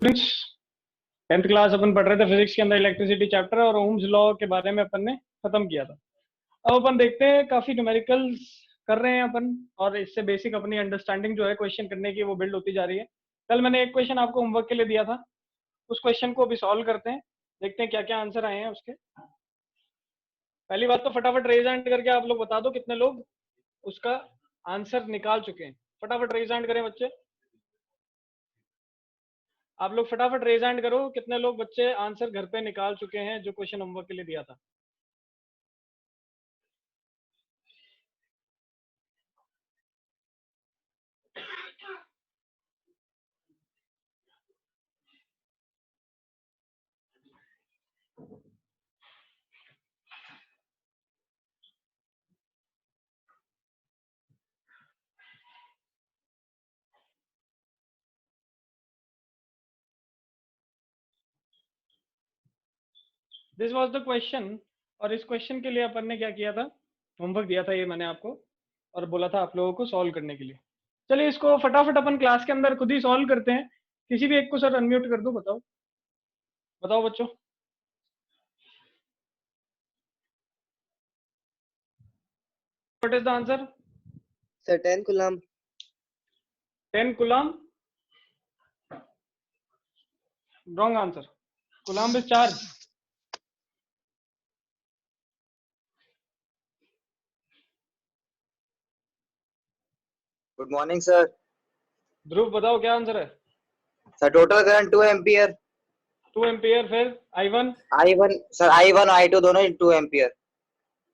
Tenth class अपन पढ़ रहे थे फिजिक्स के अंदर इलेक्ट्रिसिटी चैप्टर और ओम्स लॉ के बारे में अपन ने खत्म किया था। अब अपन देखते हैं काफी न्यूमेरिकल्स कर रहे हैं अपन और इससे बेसिक अपनी अंडरस्टैंडिंग जो है क्वेश्चन करने की वो बिल्ड होती जा रही है। कल मैंने एक क्वेश्चन आपको होमवर्क के लिए दिया था, उस क्वेश्चन को अभी सॉल्व करते हैं, देखते हैं क्या क्या आंसर आए हैं उसके। पहली बात तो फटाफट रेज हैंड करके आप लोग बता दो कितने लोग उसका आंसर निकाल चुके हैं। फटाफट रेज हैंड करें बच्चे, आप लोग फटाफट रेज हैंड करो कितने लोग बच्चे आंसर घर पे निकाल चुके हैं जो क्वेश्चन होमवर्क के लिए दिया था। दिस वॉज द क्वेश्चन, और इस क्वेश्चन के लिए अपन ने क्या किया था, होमवर्क दिया था ये मैंने आपको और बोला था आप लोगों को सॉल्व करने के लिए। चलिए इसको फटाफट अपन क्लास के अंदर खुद ही सॉल्व करते हैं। किसी भी एक को सर अनम्यूट कर दो, बताओ बताओ बच्चों। What is the answer? Sir, 10 Coulomb. 10 coulomb. Wrong answer. Coulomb is charge. Good morning, sir. ध्रुव बताओ क्या आंसर है? Sir, total current 2 ampere. 2 ampere. फिर I1? I1, sir, I1 और I2 दोनों 2 ampere.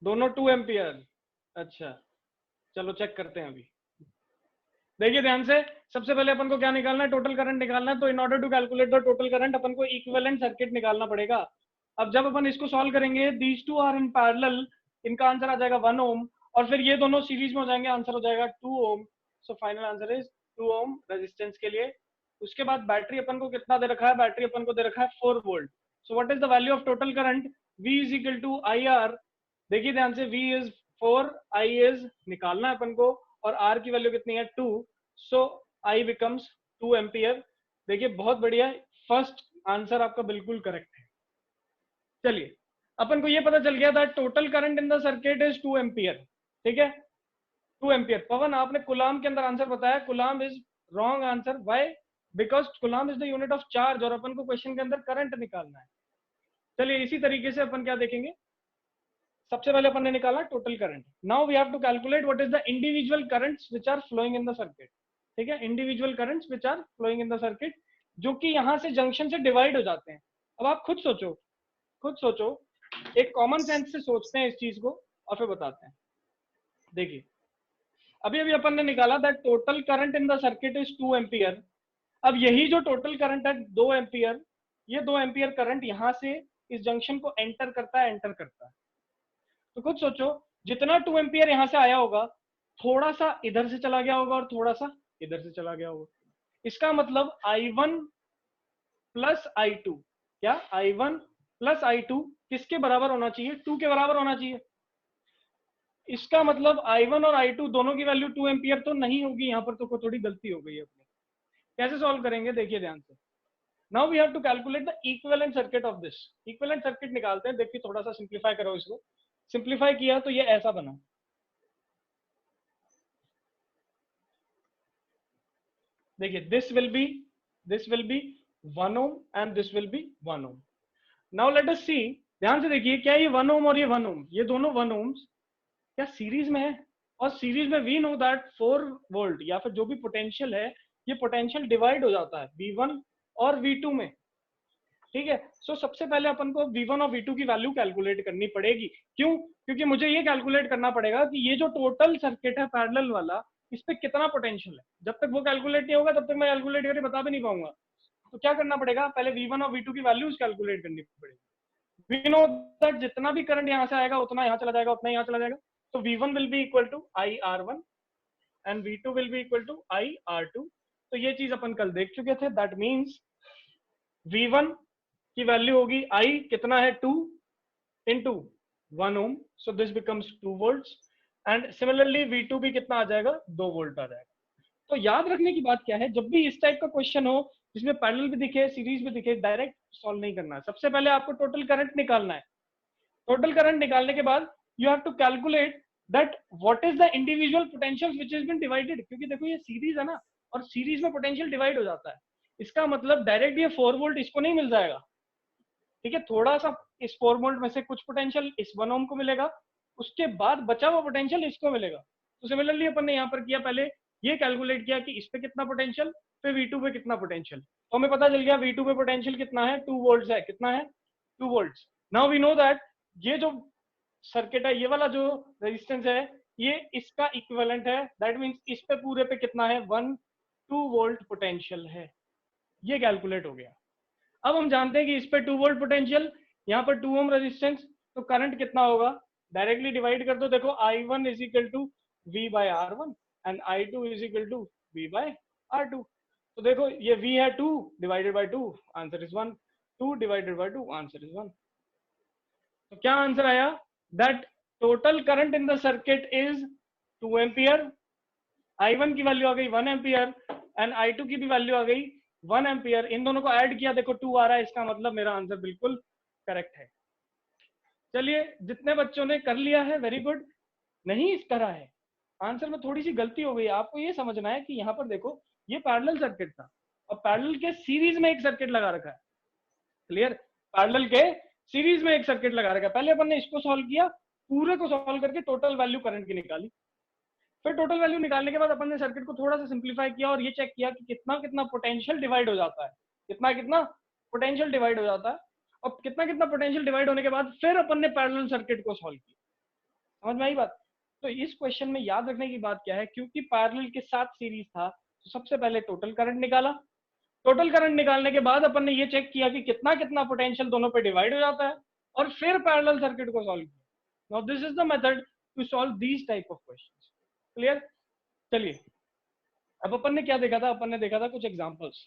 दोनों 2 एम्पियर। अच्छा चलो चेक करते हैं अभी। देखिए ध्यान से, सबसे पहले अपन को क्या निकालना है, टोटल करंट निकालना है। तो in order to calculate the total current अपन को इक्विवेलेंट सर्किट निकालना पड़ेगा। अब जब अपन इसको सॉल्व करेंगे, these two are in parallel, इनका आंसर आ जाएगा 1 ओम, और फिर ये दोनों सीरीज में हो जाएंगे, आंसर हो जाएगा 2 ohm. So final answer is 2 ohm resistance के लिए। उसके बाद बैटरी अपन को कितना दे रखा है, बैटरी अपन को दे रखा है 4 volt. So what is the value of total current? V is equal to I R. देखिए ध्यान से, V इज 4, I इज निकालना है अपन को, और R की वैल्यू कितनी है 2। सो I बिकम्स 2 एम्पियर। देखिए बहुत बढ़िया, फर्स्ट आंसर आपका बिल्कुल करेक्ट है। चलिए अपन को ये पता चल गया था total current in the circuit is 2 ampere. ठीक है, 2 एम्पियर। पवन आपने कूलम्ब के अंदर आंसर बताया, coulomb is wrong answer. Why? Because coulomb is the unit of charge और अपन को क्वेश्चन के अंदर करंट निकालना है। चलिए इसी तरीके से अपन क्या देखेंगे, सबसे पहले अपन ने निकाला total current. Now we have to calculate what is the individual currents which are flowing in the circuit. ठीक है, individual currents which are flowing in the circuit, जो कि यहां से जंक्शन से डिवाइड हो जाते हैं। अब आप खुद सोचो, खुद सोचो, एक कॉमन सेंस से सोचते हैं इस चीज को और फिर बताते हैं। देखिए अभी अभी अपन ने निकाला that total current in the circuit is 2 ampere. अब यही जो टोटल करंट है 2 एम्पियर, ये 2 एम्पियर करंट यहां से इस जंक्शन को एंटर करता है। तो खुद सोचो, जितना 2 एम्पियर यहां से आया होगा, थोड़ा सा इधर से चला गया होगा और थोड़ा सा इधर से चला गया होगा। इसका मतलब I1 प्लस I2, क्या I1 प्लस I2 किसके बराबर होना चाहिए? 2 के बराबर होना चाहिए। इसका मतलब I1 और I2 दोनों की वैल्यू 2 एम्पियर तो नहीं होगी, यहाँ पर तो थोड़ी गलती हो गई अपनी। कैसे सॉल्व करेंगे देखिए ध्यान से। Now we have to calculate the equivalent circuit of this. Equivalent circuit निकालते हैं। देखिए थोड़ा सा सिंप्लीफाई करो इसको। सिंप्लीफाई किया तो ये ऐसा बना। देखिए this will be 1 ohm and this will be 1 ohm. Now let us see, ध्यान से देखिए, क्या ये 1 ओम और ये 1 ओम, ये दोनों 1 ओम्स क्या सीरीज में है? और सीरीज में वी नो दैट 4 वोल्ट या फिर जो भी पोटेंशियल है, ये पोटेंशियल डिवाइड हो जाता है V1 और V2 में। ठीक है, सो सबसे पहले अपन को V1 और V2 की वैल्यू कैलकुलेट करनी पड़ेगी। क्यों? क्योंकि मुझे ये कैलकुलेट करना पड़ेगा कि ये जो टोटल सर्किट है पैरेलल वाला, इस पे कितना पोटेंशियल है। जब तक वो कैलकुलेट नहीं होगा तब तक मैं कैलकुलेट करके बता भी नहीं पाऊंगा। तो क्या करना पड़ेगा, पहले V1 और V2 की वैल्यूज कैलकुलेट करनी पड़ेगी। वी नो दैट जितना भी करंट यहाँ से आएगा उतना यहाँ चला जाएगा, उतना यहाँ चला जाएगा। तो V1 will be equal to IR1 and V2 will be equal to IR2। तो ये चीज अपन कल देख चुके थे। दैट मीन्स V1 की वैल्यू होगी I कितना है 2 into 1 ohm, so this becomes 2 volt. And similarly V2 भी कितना आ जाएगा, 2 वोल्ट आ जाएगा। तो याद रखने की बात क्या है, जब भी इस टाइप का क्वेश्चन हो जिसमें पैरेलल भी दिखे सीरीज भी दिखे, डायरेक्ट सॉल्व नहीं करना है। सबसे पहले आपको टोटल करंट निकालना है। टोटल करंट निकालने के बाद you have to calculate that what is the individual potential which has been divided, क्योंकि देखो ये सीरीज है ना, और सीरीज में पोटेंशियल डिवाइड हो जाता है। इसका मतलब डायरेक्ट ये 4 वोल्ट इसको नहीं मिल जाएगा, ठीक है, थोड़ा सा इस 4 वोल्ट में से कुछ पोटेंशियल इस 1 ओम को मिलेगा, उसके बाद बचा हुआ पोटेंशियल इसको मिलेगा। तो सिमिलरली अपन ने यहाँ पर किया, पहले ये कैलकुलेट किया कि इस पे कितना पोटेंशियल, फिर V2 पे कितना पोटेंशियल, तो हमें पता चल गया V2 पे पोटेंशियल कितना है, 2 वोल्ट है। कितना है? 2 volt. Now we know that ये जो सर्किट है, ये वाला जो रेजिस्टेंस है, ये इसका इक्विवेलेंट है, दैट मींस इस पे पूरे पे कितना है, 2 वोल्ट पोटेंशियल है। ये कैलकुलेट हो गया। अब हम जानते हैं कि इस पे 2 वोल्ट पोटेंशियल, यहाँ पर 2 ओम रेजिस्टेंस, तो करंट कितना होगा, डायरेक्टली डिवाइड कर दो। देखो I1 is equal to V by R1 and I2 is equal to V by R2। तो देखो ये V है 2 divided by 2, answer is 1, 2 divided by 2, answer is 1। तो क्या आंसर आया, that total current in the circuit is 2 ampere, I1 की value आ गई 1 ampere and I2 की भी वैल्यू आ गई 1 एम्पियर। इन दोनों को ऐड किया, देखो 2 आ रहा है, इसका मतलब मेरा आंसर बिल्कुल करेक्ट है। चलिए, जितने बच्चों ने कर लिया है वेरी गुड, नहीं इस तरह है आंसर में थोड़ी सी गलती हो गई। आपको ये समझना है कि यहाँ पर देखो ये पैरेलल सर्किट था और पैरेलल के सीरीज में एक सर्किट लगा रखा है। क्लियर? पैरेलल के सीरीज में एक सर्किट लगा रखा है। पहले अपन ने इसको सॉल्व किया, पूरे को सॉल्व करके टोटल वैल्यू करंट की निकाली। फिर टोटल वैल्यू निकालने के बाद अपन ने सर्किट को थोड़ा सा सिंप्लीफाई किया और ये चेक किया कि कितना कितना पोटेंशियल डिवाइड हो जाता है, कितना कितना पोटेंशियल डिवाइड हो जाता है, और कितना कितना पोटेंशियल डिवाइड होने के बाद फिर अपन ने पैरेलल सर्किट को सॉल्व किया। समझ में आई बात? तो इस क्वेश्चन में याद रखने की बात क्या है, क्योंकि पैरेलल के साथ सीरीज था, तो सबसे पहले टोटल करंट निकाला। टोटल करंट निकालने के बाद अपन ने ये चेक किया कि कितना कितना पोटेंशियल दोनों पे डिवाइड हो जाता है, और फिर पैरेलल सर्किट को सॉल्व किया। Now this is the method to solve these type of questions. Clear? चलिए, अब अपन ने क्या देखा था, अपन ने देखा था कुछ एग्जांपल्स,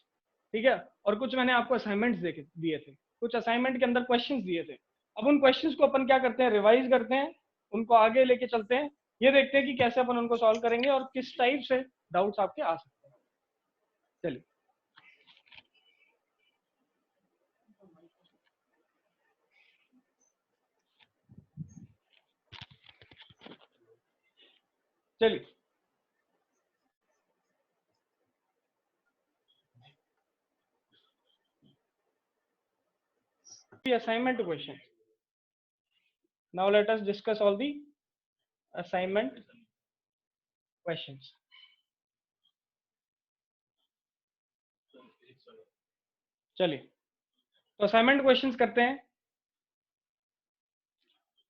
ठीक है, और कुछ मैंने आपको असाइनमेंट्स दिए थे, कुछ असाइनमेंट के अंदर क्वेश्चंस दिए थे। अब उन क्वेश्चंस को अपन क्या करते हैं, रिवाइज करते हैं, उनको आगे लेके चलते हैं, ये देखते हैं कि कैसे अपन उनको सॉल्व करेंगे और किस टाइप से डाउट्स आपके आ सकते हैं। चलिए, चलिए assignment question. Now let us discuss all the assignment questions. चलिए, तो असाइनमेंट क्वेश्चंस करते हैं।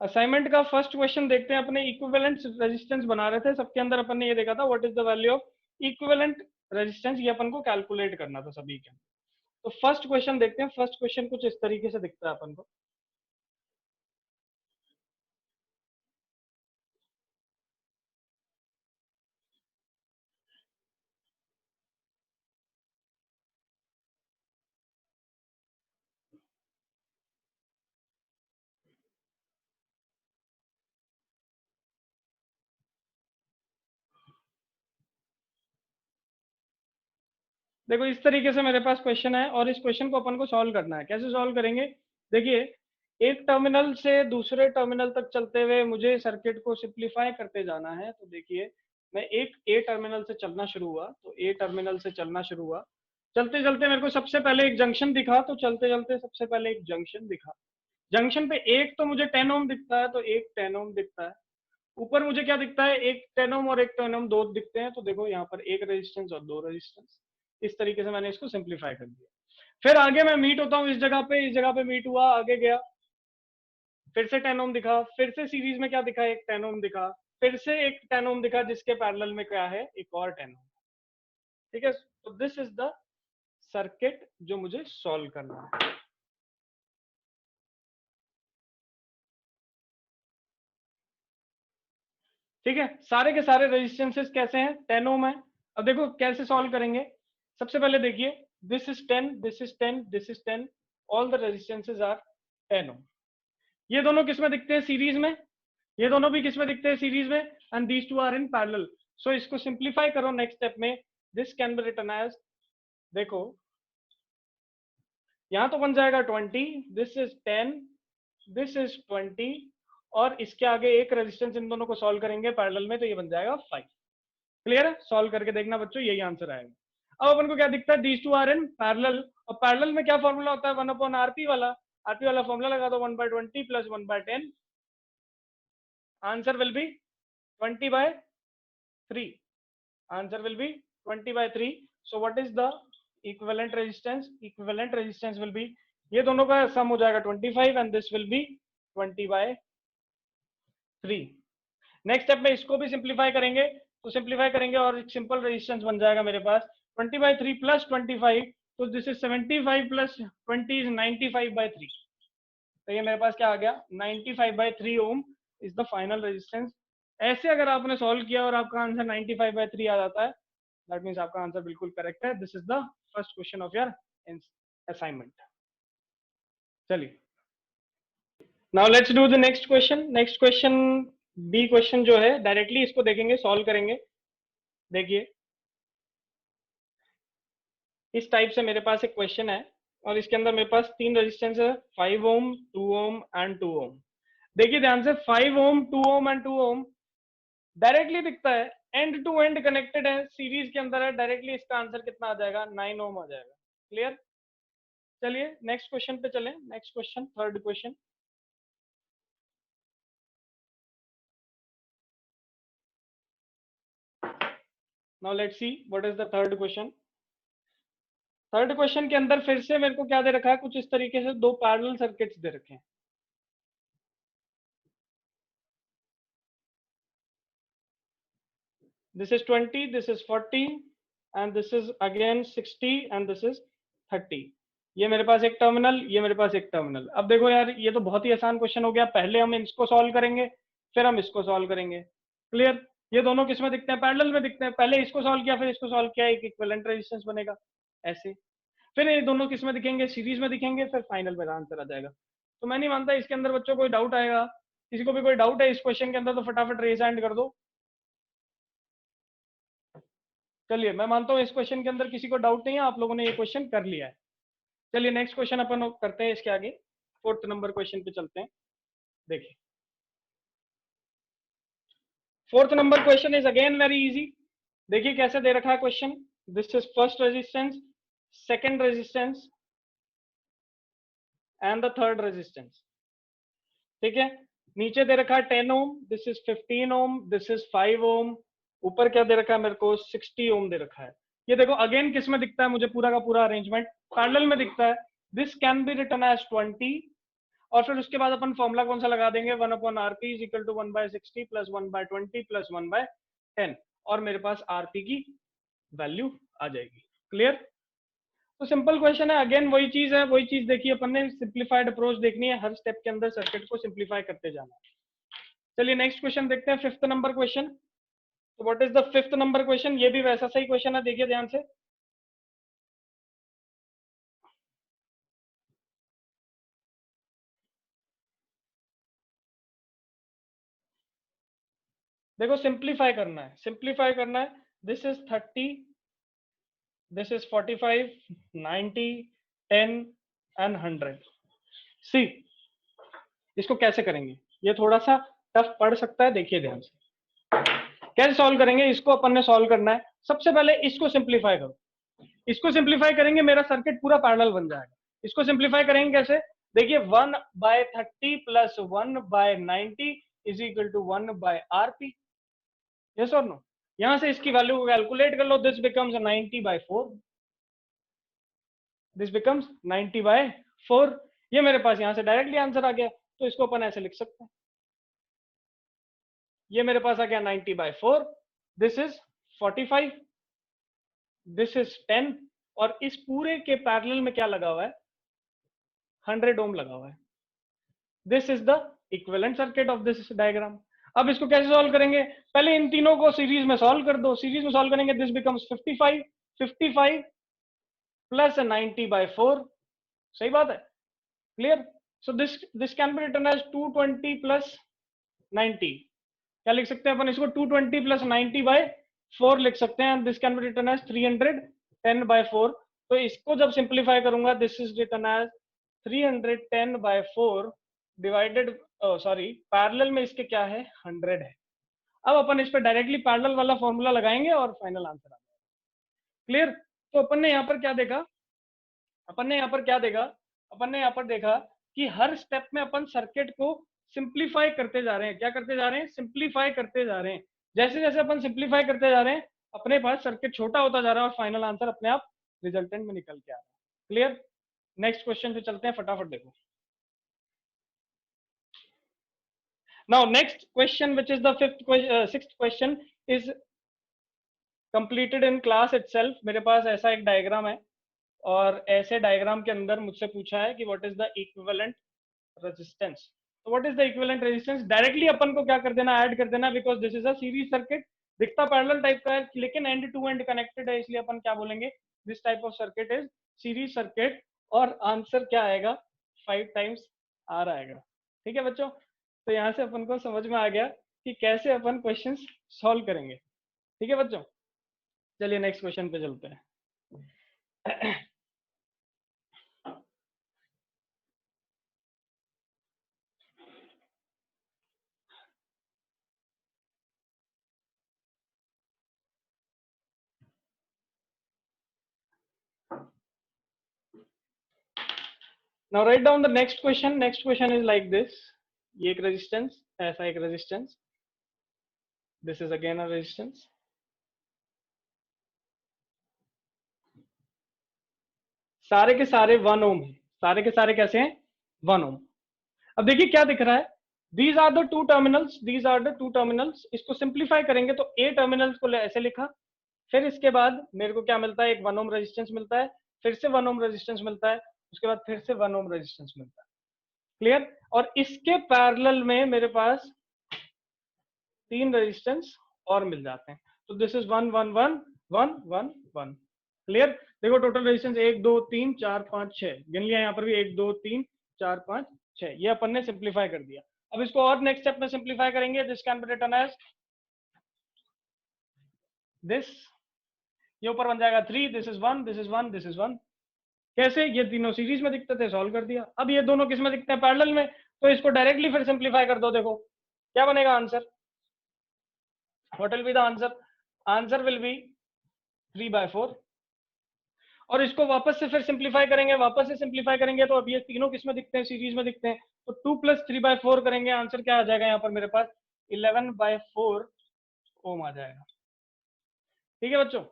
असाइनमेंट का फर्स्ट क्वेश्चन देखते हैं। अपने इक्विवेलेंट रेजिस्टेंस बना रहे थे, सबके अंदर अपन ने ये देखा था what is the value of equivalent resistance, ये अपन को कैलकुलेट करना था सभी के। तो फर्स्ट क्वेश्चन देखते हैं। फर्स्ट क्वेश्चन कुछ इस तरीके से दिखता है अपन को। देखो इस तरीके से मेरे पास क्वेश्चन है और इस क्वेश्चन को अपन को सॉल्व करना है। कैसे सॉल्व करेंगे? देखिए, एक टर्मिनल से दूसरे टर्मिनल तक चलते हुए मुझे सर्किट को सिंप्लीफाई करते जाना है। तो देखिए, मैं एक ए टर्मिनल से चलना शुरू हुआ, तो ए टर्मिनल से चलना शुरू हुआ, चलते चलते मेरे को सबसे पहले एक जंक्शन दिखा, तो चलते चलते सबसे पहले एक जंक्शन दिखा। जंक्शन पे एक तो मुझे 10 ओम दिखता है, तो एक 10 ओम दिखता है। ऊपर मुझे क्या दिखता है, एक 10 ओम और एक 10 ओम, दो दिखते हैं। तो देखो यहाँ पर एक रेजिस्टेंस और दो रेजिस्टेंस। इस तरीके से मैंने इसको सिंप्लीफाई कर दिया। फिर आगे मैं मीट होता हूँ इस जगह पे मीट हुआ, आगे गया, फिर से 10 ओम दिखा, फिर से सीरीज में क्या दिखा, एक 10 ओम दिखा, फिर से एक 10 ओम दिखा, जिसके पैरेलल में क्या है, एक और 10 ओम। ठीक है, तो दिस इज द सर्किट जो मुझे सॉल्व करना है। ठीक है, सारे के सारे रेजिस्टेंसेस कैसे हैं, 10 ओम है। अब देखो कैसे सॉल्व करेंगे। सबसे पहले देखिए, this is 10, this is 10, this is 10, all the resistances are 10 ohm. ये दोनों किस में दिखते हैं, सीरीज में। ये दोनों भी किस में दिखते हैं, सीरीज में, and these two are in parallel. So इसको सिंप्लीफाई करो नेक्स्ट स्टेप में। This can be written as, देखो यहाँ तो बन जाएगा 20, दिस इज 10, दिस इज 20, और इसके आगे एक रेजिस्टेंस, इन दोनों को सॉल्व करेंगे पैरेलल में तो ये बन जाएगा 5। क्लियर है? सॉल्व करके देखना बच्चों, यही आंसर आएगा। अब अपन को क्या दिखता है, these two are in parallel, और पैरेलल में क्या फॉर्मूला होता है, 1/RP वाला, RP वाला फॉर्मूला लगा दो, 1/20 plus 1/10, answer will be 20/3, answer will be 20/3। So what is the equivalent resistance, equivalent resistance will be, ये दोनों का सम हो जाएगा 25 and this will B 20/3। Next step में इसको भी सिंप्लीफाई करेंगे, तो सिंप्लीफाई करेंगे और एक सिंपल रेजिस्टेंस बन जाएगा मेरे पास 20/3 प्लस 25, तो दिस इज 75 प्लस 20 इज 95/3, तो ये मेरे पास क्या आ गया, 95/3 ओम इज द फाइनल रेजिस्टेंस। ऐसे अगर आपने सॉल्व किया और आपका आंसर 95/3 आ जाता है, दैट मीन्स आपका आंसर बिल्कुल करेक्ट है। This is the first question of your assignment. चलिए, now let's do the next question. Next question B question जो है, डायरेक्टली इसको देखेंगे, सॉल्व करेंगे। देखिए, इस टाइप से मेरे पास एक क्वेश्चन है और इसके अंदर मेरे पास 3 रेजिस्टेंस है, 5 ओम, 2 ओम एंड 2 ओम। देखिए ध्यान से, 5 ओम, 2 ओम एंड 2 ओम डायरेक्टली दिखता है, एंड टू एंड कनेक्टेड है, सीरीज के अंदर है, डायरेक्टली इसका आंसर कितना आ जाएगा, 9 ओम आ जाएगा। क्लियर? चलिए नेक्स्ट क्वेश्चन पे चलें। Next question, third question. Now let's see what is the third question. Third question के अंदर फिर से मेरे को क्या दे रखा है, कुछ इस तरीके से 2 पैरेलल सर्किट्स दे रखे हैं। This is 20, this is 40 and this is again 60 and this is 30। ये मेरे पास एक टर्मिनल, ये मेरे पास एक टर्मिनल। अब देखो यार, ये तो बहुत ही आसान क्वेश्चन हो गया, पहले हम इसको सॉल्व करेंगे फिर हम इसको सॉल्व करेंगे। क्लियर? ये दोनों किस में दिखते हैं, पैरेलल में दिखते हैं, पहले इसको सॉल्व किया फिर इसको सॉल्व किया, एक इक्विवेलेंट रेजिस्टेंस बनेगा ऐसे। फिर ये दोनों किस में दिखेंगे, सीरीज में दिखेंगे, फिर फाइनल मेरा आंसर आ जाएगा। तो मैं नहीं मानता इसके अंदर बच्चों कोई डाउट आएगा। किसी को भी कोई डाउट है इस क्वेश्चन के अंदर तो फटाफट रेज हैंड कर दो। चलिए, मैं मानता हूँ इस क्वेश्चन के अंदर किसी को डाउट नहीं है, आप लोगों ने ये क्वेश्चन कर लिया है। चलिए नेक्स्ट क्वेश्चन अपन करते हैं, इसके आगे 4th नंबर क्वेश्चन पे चलते हैं। देखिए, 4th number question is again very easy. देखिए कैसे दे रखा है question, this is first resistance, second resistance and the third resistance. ठीक है, नीचे दे रखा है 10 ohm, this is 15 ohm, this is 5 ohm, ऊपर क्या दे रखा है मेरे को, 60 ओम दे रखा है। ये देखो अगेन किस में दिखता है मुझे, पूरा का पूरा अरेंजमेंट पैरेलल में दिखता है। This can be written as 20 और फिर उसके बाद अपन फॉर्मूला कौन सा लगा देंगे, 1/RP is equal to 1/60 plus 1/20 plus 1/10, और मेरे पास RP की वैल्यू आ जाएगी। क्लियर? तो सिंपल क्वेश्चन है, अगेन वही चीज है, वही चीज देखिए अपन ने, सिंप्लीफाइड अप्रोच देखनी है, हर स्टेप के अंदर सर्किट को सिंप्लीफाई करते जाना है। चलिए नेक्स्ट क्वेश्चन देखते हैं, 5th नंबर क्वेश्चन। तो what is the 5th number question, ये भी वैसा सही क्वेश्चन है, देखिए ध्यान से। देखो सिंप्लीफाई करना है, सिंप्लीफाई करना है। This is 30, this is 45, 90, 10 and 100। सी, इसको कैसे करेंगे, ये थोड़ा सा टफ पड़ सकता है, देखिए ध्यान से कैसे सॉल्व करेंगे। इसको अपन ने सॉल्व करना है, सबसे पहले इसको सिंप्लीफाई करो। इसको सिंप्लीफाई करेंगे, मेरा सर्किट पूरा पैरेलल बन जाएगा। इसको सिंप्लीफाई करेंगे कैसे, देखिए 1/30 plus 1/90 is equal to 1/RP। Yes और नो? यहां से इसकी वैल्यू को कैलकुलेट कर लो, दिस बिकम्स 90/4, दिस बिकम्स 90/4। ये मेरे पास यहां से डायरेक्टली आंसर आ गया, तो इसको अपन ऐसे लिख सकते हैं, ये मेरे पास आ गया 90/4, दिस इज 45, दिस इज 10, और इस पूरे के पैरेलल में क्या लगा हुआ है, 100 ओम लगा हुआ है। This is the equivalent circuit of this diagram. अब इसको कैसे सॉल्व करेंगे, पहले इन तीनों को सीरीज में सॉल्व कर दो। सीरीज में सॉल्व करेंगे, दिस बिकम्स 55, 55 प्लस 90/4, सही बात है। Clear? So this can be written as 220 plus 90। क्या लिख सकते हैं अपन इसको, 220 प्लस 90/4 लिख सकते हैं। This can be written as 310/4। तो इसको जब सिंप्लीफाई करूंगा, this is written as 310/4 divided, sorry parallel में इसके क्या है 100 है। अब अपन इस पे डायरेक्टली पैरेलल वाला फॉर्मूला लगाएंगे और फाइनल आंसर आ जाएगा। क्लियर? तो अपन ने यहाँ पर क्या देखा, अपन ने यहाँ पर क्या देखा, अपन ने यहाँ पर देखा कि हर स्टेप में अपन सर्किट को सिंप्लीफाई करते जा रहे हैं। क्या करते जा रहे हैं? सिंप्लीफाई करते जा रहे हैं। जैसे जैसे अपन सिंप्लीफाई करते जा रहे हैं, अपने पास सर्किट छोटा होता जा रहा है और फाइनल आंसर अपने आप रिजल्टेंट में निकल के आ रहा है। क्लियर? नेक्स्ट क्वेश्चन पे चलते हैं, फटाफट देखो। Now next question, which is the sixth question, is completed in class itself. मेरे पास ऐसा एक डायग्राम है और ऐसे डायग्राम के अंदर मुझसे पूछा है कि what is the equivalent resistance. So what is the equivalent resistance? Directly अपन को क्या कर देना, ऐड कर देना, because this is a series circuit. दिखता पैरेलल टाइप का है लेकिन एंड टू एंड कनेक्टेड है, इसलिए अपन क्या बोलेंगे, this type of circuit is series circuit. और आंसर क्या आएगा, 5 टाइम्स आर आएगा। ठीक है बच्चों, तो यहाँ से अपन को समझ में आ गया कि कैसे अपन क्वेश्चंस सॉल्व करेंगे। ठीक है बच्चों, चलिए नेक्स्ट क्वेश्चन पे चलते हैं। Now write down the next question. Next question is like this. ये एक रेजिस्टेंस, ऐसा एक resistance, this is again a resistance, सारे के सारे 1 ओम है, सारे के सारे कैसे हैं 1 ओम। अब देखिए क्या दिख रहा है, these are the two terminals, these are the two terminals. इसको सिंप्लीफाई करेंगे तो ए टर्मिनल्स को ऐसे लिखा, फिर इसके बाद मेरे को क्या मिलता है, एक 1 ओम रेजिस्टेंस मिलता है, फिर से 1 ओम रेजिस्टेंस मिलता है, उसके बाद फिर से 1 ओम रेजिस्टेंस मिलता है। क्लियर? और इसके पैरेलल में मेरे पास 3 रेजिस्टेंस और मिल जाते हैं, तो दिस इज 1 1 1 1 1 1। क्लियर? देखो टोटल रेजिस्टेंस 1 2 3 4 5 6 गिन लिया, यहाँ पर भी 1 2 3 4 5 6, ये अपन ने सिंप्लीफाई कर दिया। अब इसको और नेक्स्ट स्टेप में सिंप्लीफाई करेंगे, this can be written as this, ये ऊपर बन जाएगा 3, this is 1 this is 1 this is 1। कैसे? ये तीनों सीरीज में दिखते थे, सॉल्व कर दिया। अब ये दोनों किस में दिखते हैं, पैरेलल में, तो इसको डायरेक्टली फिर सिंप्लीफाई कर दो, देखो क्या बनेगा answer, what will be the answer, answer will be 3/4। और इसको वापस से फिर सिंप्लीफाई करेंगे, वापस से सिंप्लीफाई करेंगे तो अब ये तीनों किसमें दिखते हैं, सीरीज में दिखते हैं, तो 2 + 3/4 करेंगे, आंसर क्या आ जाएगा यहाँ पर मेरे पास 11/4 ओम आ जाएगा। ठीक है बच्चों,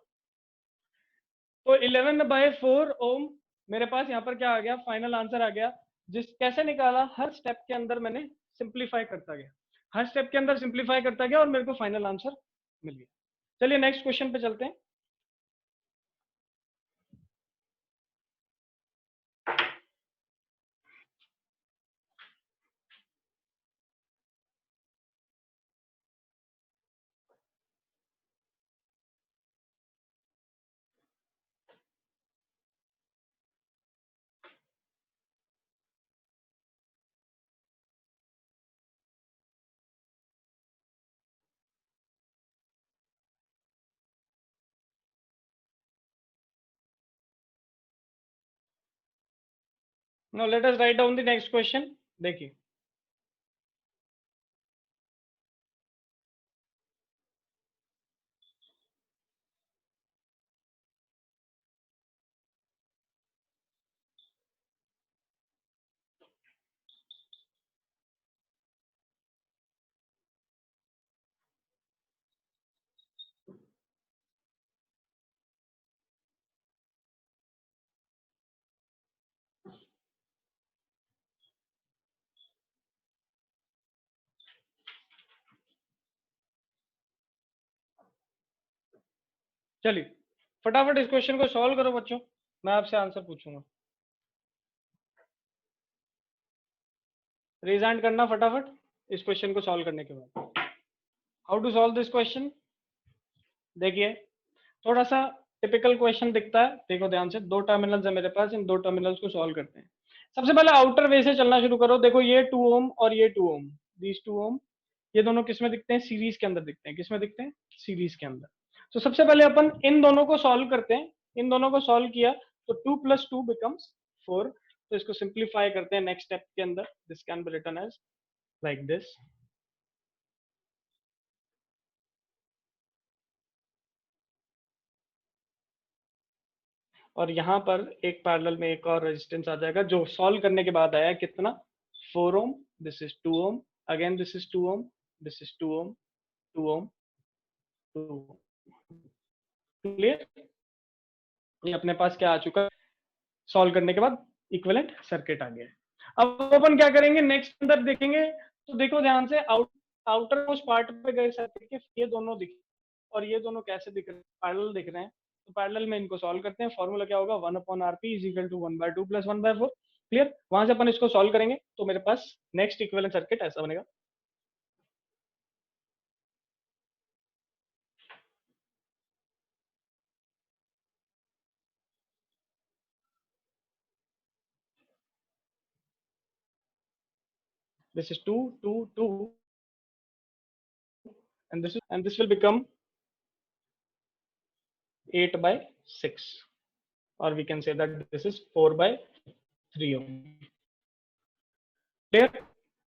तो 11/4 ओम मेरे पास यहाँ पर क्या आ गया, फाइनल आंसर आ गया। जिस कैसे निकाला, हर स्टेप के अंदर मैंने सिंप्लीफाई करता गया, हर स्टेप के अंदर सिंप्लीफाई करता गया और मेरे को फाइनल आंसर मिल गया। चलिए नेक्स्ट क्वेश्चन पे चलते हैं। Now let us write down the next question. देखिए चलिए फटाफट इस क्वेश्चन को सॉल्व करो बच्चों, मैं आपसे आंसर पूछूंगा, रेज हैंड करना फटाफट इस क्वेश्चन को सॉल्व करने के बाद। How to solve this question, देखिए थोड़ा सा टिपिकल क्वेश्चन दिखता है, देखो ध्यान से, 2 टर्मिनल्स है मेरे पास, इन 2 टर्मिनल्स को सॉल्व करते हैं। सबसे पहले आउटर वे से चलना शुरू करो, देखो ये 2 ओम और ये 2 ओम, दीज 2 ओम, ये दोनों किसमें दिखते हैं, सीरीज के अंदर दिखते हैं, किसमें दिखते हैं, सीरीज के अंदर। तो सबसे पहले अपन इन दोनों को सॉल्व करते हैं, इन दोनों को सॉल्व किया, तो 2 + 2 becomes 4. तो इसको सिंप्लीफाई करते हैं नेक्स्ट स्टेप के अंदर. This can be written as like this. और यहाँ पर एक पैरेलल में एक और रेजिस्टेंस आ जाएगा जो सॉल्व करने के बाद आया कितना 4 ohm. This is 2 ohm. Again this is 2 ohm. This is 2 ohm. 2 ohm. 2. Clear. ये अपने पास क्या आ चुका है सॉल्व करने के बाद इक्विवेलेंट सर्किट आ गया. अब अपन क्या करेंगे नेक्स्ट अंदर देखेंगे. तो देखो ध्यान से आउटर मोस्ट पार्ट पे गए सर्किट के ये दोनों दिखे और ये दोनों कैसे दिख रहे हैं पैरेलल दिख रहे हैं. तो पैरेलल में इनको सॉल्व करते हैं. फॉर्मूला क्या होगा 1/RP = 1/2 + 1/4. क्लियर. वहां से अपन इसको सॉल्व करेंगे तो मेरे पास नेक्स्ट इक्विवेलेंट सर्किट ऐसा बनेगा. This is 2, 2, 2, and this will become 8/6, or we can say that this is 4/3 ohm. Clear?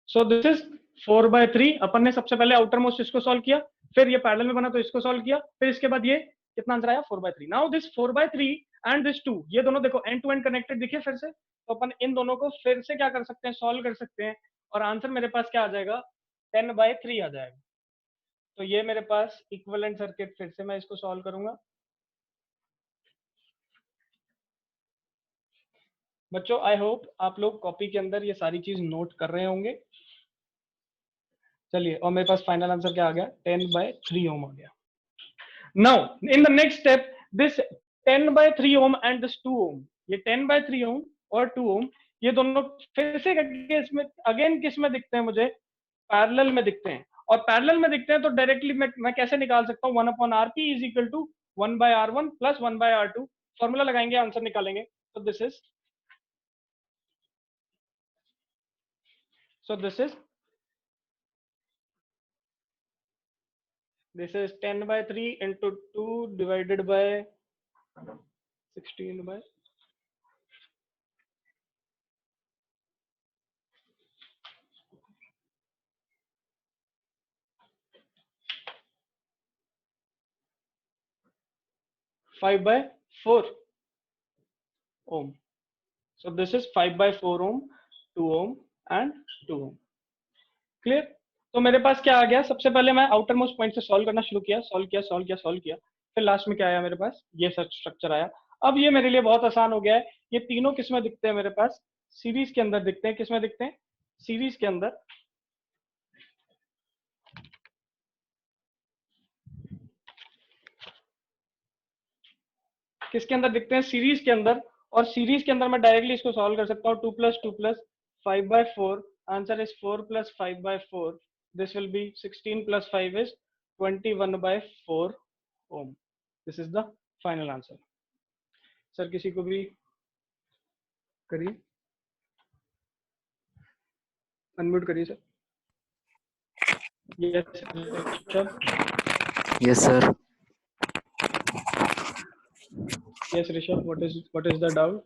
So this is 4/3. अपन ने सबसे पहले आउटर मोस्ट इसको सॉल्व किया, फिर ये पैरेलल में बना तो इसको सॉल्व किया, फिर इसके बाद ये कितना आंसर आया 4/3. नाउ दिस 4/3 एंड दिस 2 ये दोनों देखो एंड टू एंड कनेक्टेड दिखे फिर से. तो अपन इन दोनों को फिर से क्या कर सकते हैं सॉल्व कर सकते हैं और आंसर मेरे पास क्या आ जाएगा 10/3 आ जाएगा. तो ये मेरे पास इक्विवेलेंट सर्किट फिर से मैं इसको सॉल्व करूंगा. बच्चों आई होप आप लोग कॉपी के अंदर ये सारी चीज नोट कर रहे होंगे. चलिए और मेरे पास फाइनल आंसर क्या आ गया 10/3 ओम आ गया. Now in the next step this 10/3 Om and this 2 ओम. ये 10/3 ओम और 2 ओम ये दोनों फिर से इसमें अगेन किस में दिखते हैं मुझे पैरेलल में दिखते हैं. और पैरेलल में दिखते हैं तो डायरेक्टली मैं कैसे निकाल सकता हूँ 1/RP = 1/R1 + 1/R2. फॉर्मूला लगाएंगे आंसर निकालेंगे. तो this is this is 10/3 into 2 divided by 16 by 5/4 ohm. So this is 5/4 ohm, 2 ohm and 2 ohm. Clear. तो मेरे पास क्या आ गया सबसे पहले मैं आउटर मोस्ट पॉइंट से सॉल्व करना शुरू किया. सॉल्व किया फिर लास्ट में क्या आया मेरे पास ये स्ट्रक्चर आया. अब ये मेरे लिए बहुत आसान हो गया है. ये तीनों किसमें दिखते हैं मेरे पास सीरीज के अंदर दिखते हैं. किसमें दिखते हैं सीरीज के अंदर. किसके अंदर दिखते हैं सीरीज के अंदर. और सीरीज के अंदर मैं डायरेक्टली इसको सॉल्व कर सकता हूँ 2 + 2 + 5/4. Answer is 4 + 5/4. This will B 16 + 5 is 21/4 ohm. This is the final answer. Sir किसी को भी करिए अनम्यूट करिए sir. Yes, sir. Yes, Rishabh. What is the doubt?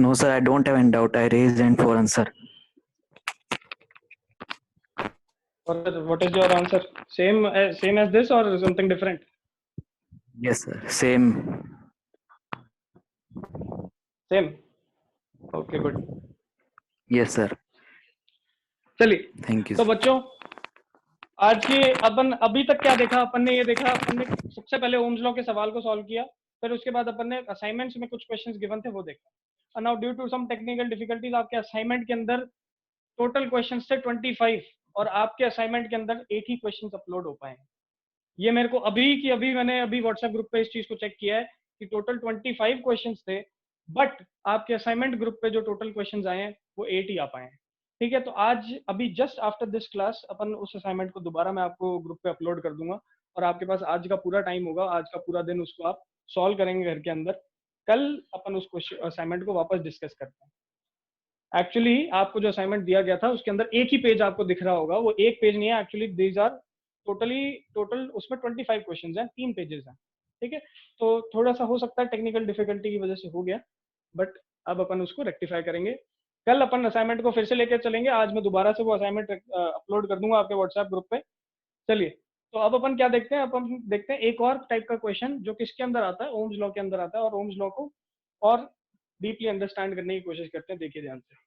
No, sir, I don't have any doubt. I raised hand for answer. What is your answer? Same as this or something different? Yes, sir. Same. Same. Okay, good. Yes, sir. चलिए. Thank you. तो बच्चों आज के अपन अभी तक क्या देखा अपन ने. ये देखा अपन ने सबसे पहले ओम्स लॉ के सवाल को सॉल्व किया. फिर उसके बाद अपन ने असाइनमेंट्स में कुछ क्वेश्चंस गिवन थे वो देखा. और now due to some technical difficulties आपके असाइनमेंट के अंदर टोटल क्वेश्चंस थे 25 और आपके असाइनमेंट के अंदर 8 ही क्वेश्चंस अपलोड हो पाए. ये मेरे को मैंने अभी व्हाट्सएप ग्रुप पे इस चीज को चेक किया है कि टोटल 25 क्वेश्चंस थे बट आपके असाइनमेंट ग्रुप पे जो टोटल क्वेश्चंस आए हैं वो 8 ही आ पाए हैं. ठीक है. तो आज अभी जस्ट आफ्टर दिस क्लास अपन उस असाइनमेंट को दोबारा मैं आपको ग्रुप पे अपलोड कर दूंगा और आपके पास आज का पूरा टाइम होगा. आज का पूरा दिन उसको आप सॉल्व करेंगे घर के अंदर. कल अपन उस असाइनमेंट को वापस डिस्कस करते हैं. एक्चुअली आपको जो असाइनमेंट दिया गया था उसके अंदर एक ही पेज आपको दिख रहा होगा. वो एक पेज नहीं है एक्चुअली. दीज आर टोटल उसमें 25 क्वेश्चंस हैं. 3 पेजेस हैं. ठीक है, तो थोड़ा सा हो सकता है टेक्निकल डिफिकल्टी की वजह से हो गया, बट अब अपन उसको रेक्टिफाई करेंगे। कल अपन असाइनमेंट को फिर से लेकर चलेंगे, आज मैं दोबारा से वो असाइनमेंट अपलोड कर दूंगा आपके व्हाट्सएप ग्रुप पे। चलिए, तो अब अपन क्या देखते हैं, अपन देखते हैं एक और टाइप का क्वेश्चन जो किसके अंदर आता है, ओम्स लॉ के अंदर आता है, और ओम्स लॉ को और डीपली अंडरस्टैंड करने की कोशिश करते हैं। देखिए ध्यान से।